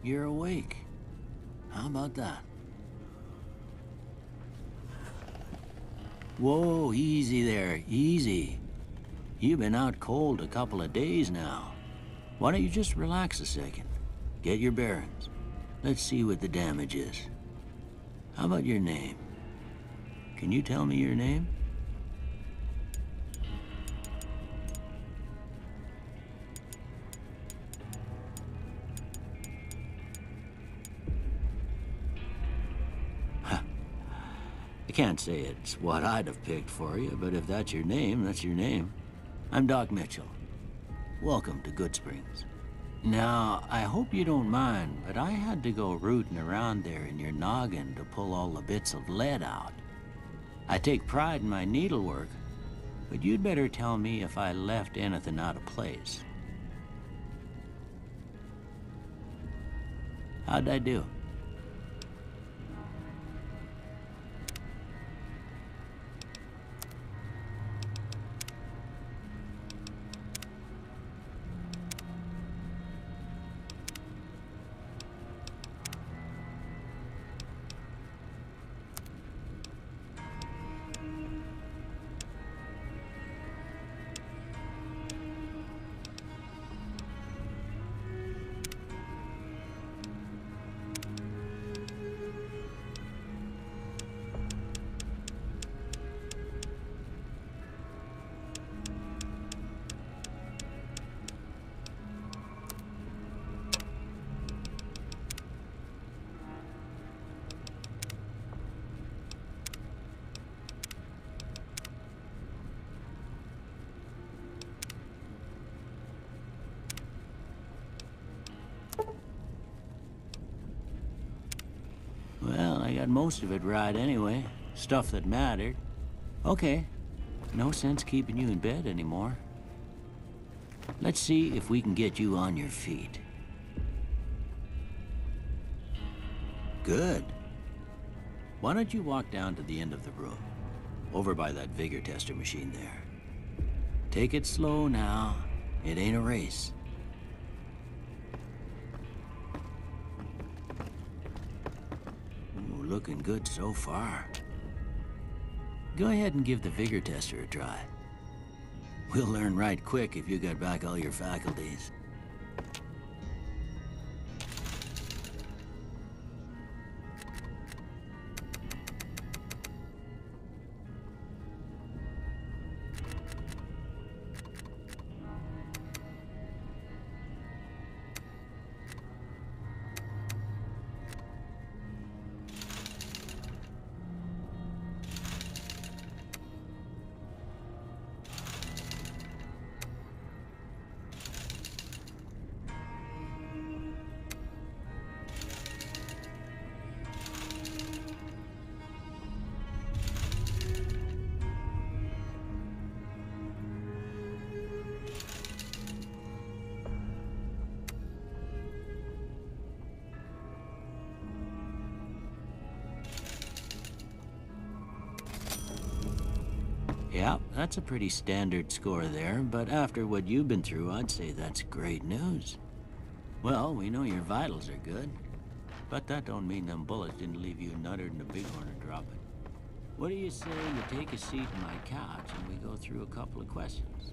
you're awake. How about that? Whoa, easy there, easy. You've been out cold a couple of days now. Why don't you just relax a second? Get your bearings. Let's see what the damage is. How about your name? Can you tell me your name? I can't say it's what I'd have picked for you, but if that's your name, that's your name. I'm Doc Mitchell. Welcome to Goodsprings. Now, I hope you don't mind, but I had to go rooting around there in your noggin to pull all the bits of lead out. I take pride in my needlework, but you'd better tell me if I left anything out of place. How'd I do? Well, I got most of it right anyway. Stuff that mattered. Okay. No sense keeping you in bed anymore. Let's see if we can get you on your feet. Good. Why don't you walk down to the end of the room? Over by that vigor tester machine there. Take it slow now. It ain't a race. Ooh, looking good so far. Go ahead and give the vigor tester a try. We'll learn right quick if you got back all your faculties. Yeah, that's a pretty standard score there, but after what you've been through, I'd say that's great news. Well, we know your vitals are good, but that don't mean them bullets didn't leave you nuttered in the bighorn or dropping. What do you say you take a seat on my couch and we go through a couple of questions?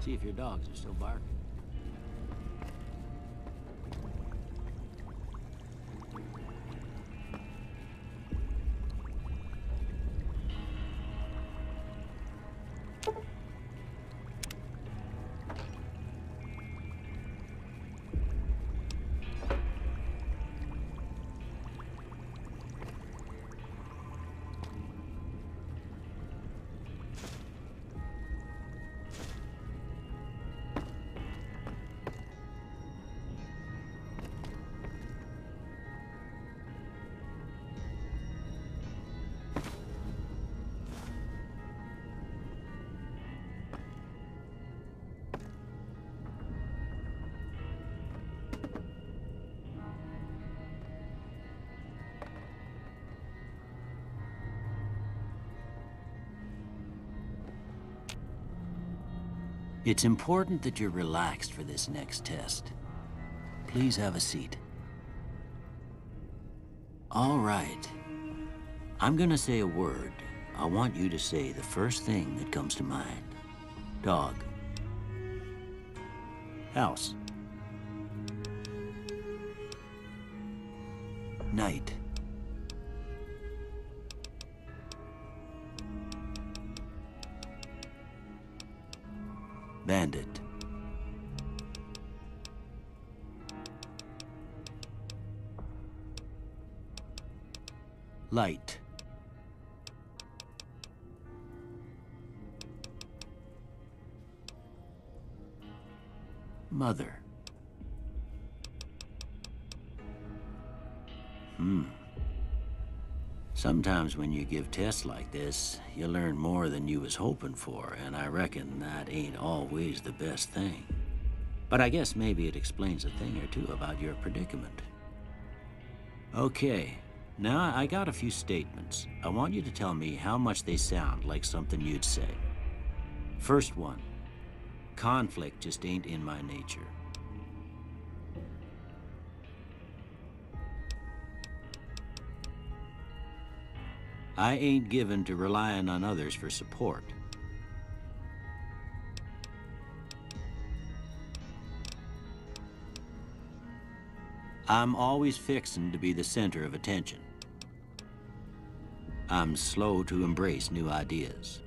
See if your dogs are still barking. It's important that you're relaxed for this next test. Please have a seat. All right. I'm gonna say a word. I want you to say the first thing that comes to mind. Dog. House. Night. Bandit. Light. Mother. Sometimes when you give tests like this, you learn more than you was hoping for, and I reckon that ain't always the best thing. But I guess maybe it explains a thing or two about your predicament. Okay, now I got a few statements. I want you to tell me how much they sound like something you'd say. First one, conflict just ain't in my nature. I ain't given to relying on others for support. I'm always fixin' to be the center of attention. I'm slow to embrace new ideas.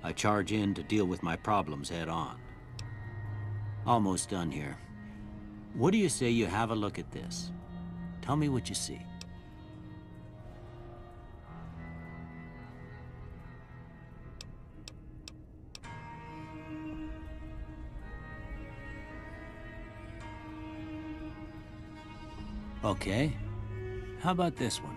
I charge in to deal with my problems head on. Almost done here. What do you say you have a look at this? Tell me what you see. Okay. How about this one?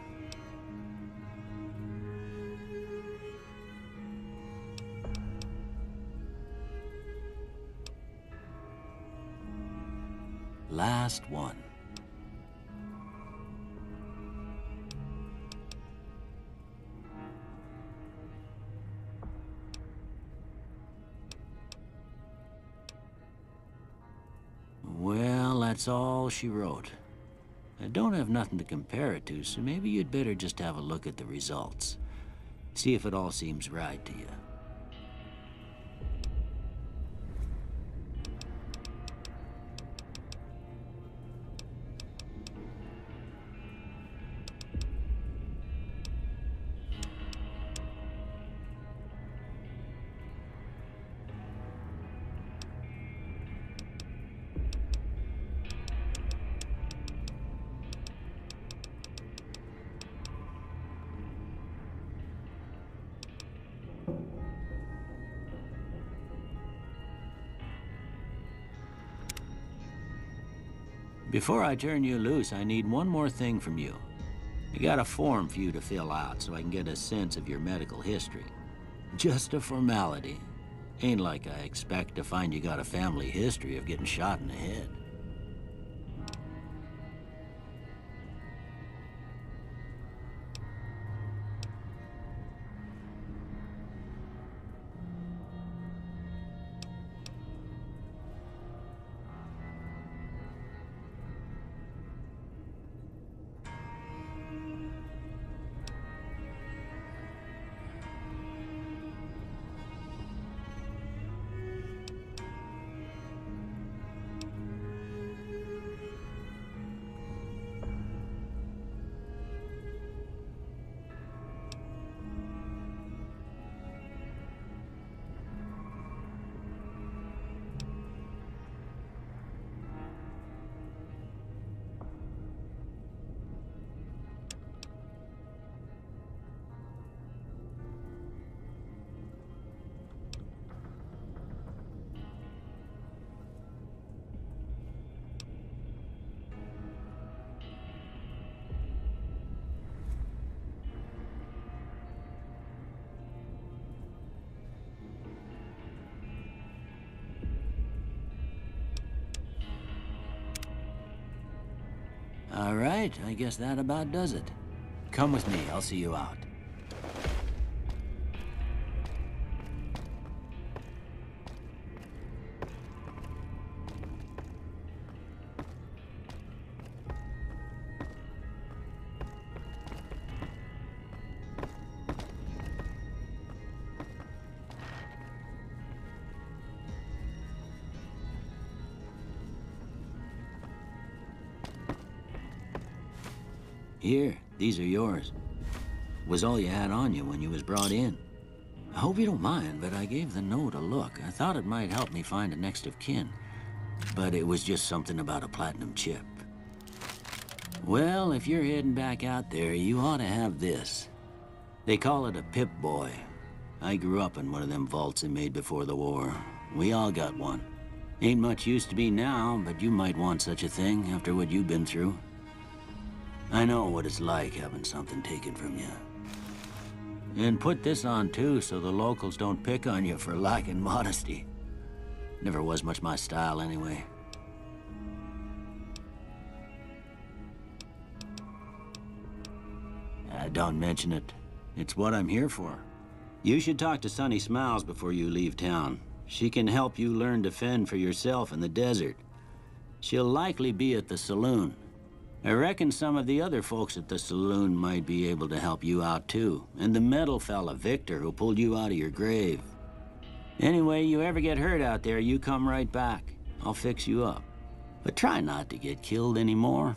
Last one. Well, that's all she wrote. I don't have nothing to compare it to, so maybe you'd better just have a look at the results. See if it all seems right to you. Before I turn you loose, I need one more thing from you. I got a form for you to fill out so I can get a sense of your medical history. Just a formality. Ain't like I expect to find you got a family history of getting shot in the head. All right, I guess that about does it. Come with me, I'll see you out. Here, these are yours. Was all you had on you when you was brought in. I hope you don't mind, but I gave the note a look. I thought it might help me find a next of kin. But it was just something about a platinum chip. Well, if you're heading back out there, you ought to have this. They call it a Pip-Boy. I grew up in one of them vaults they made before the war. We all got one. Ain't much use to me now, but you might want such a thing after what you've been through. I know what it's like having something taken from you. And put this on too, so the locals don't pick on you for lacking modesty. Never was much my style anyway. Don't mention it. It's what I'm here for. You should talk to Sunny Smiles before you leave town. She can help you learn to fend for yourself in the desert. She'll likely be at the saloon. I reckon some of the other folks at the saloon might be able to help you out too. And the metal fella, Victor, who pulled you out of your grave. Anyway, you ever get hurt out there, you come right back. I'll fix you up. But try not to get killed anymore.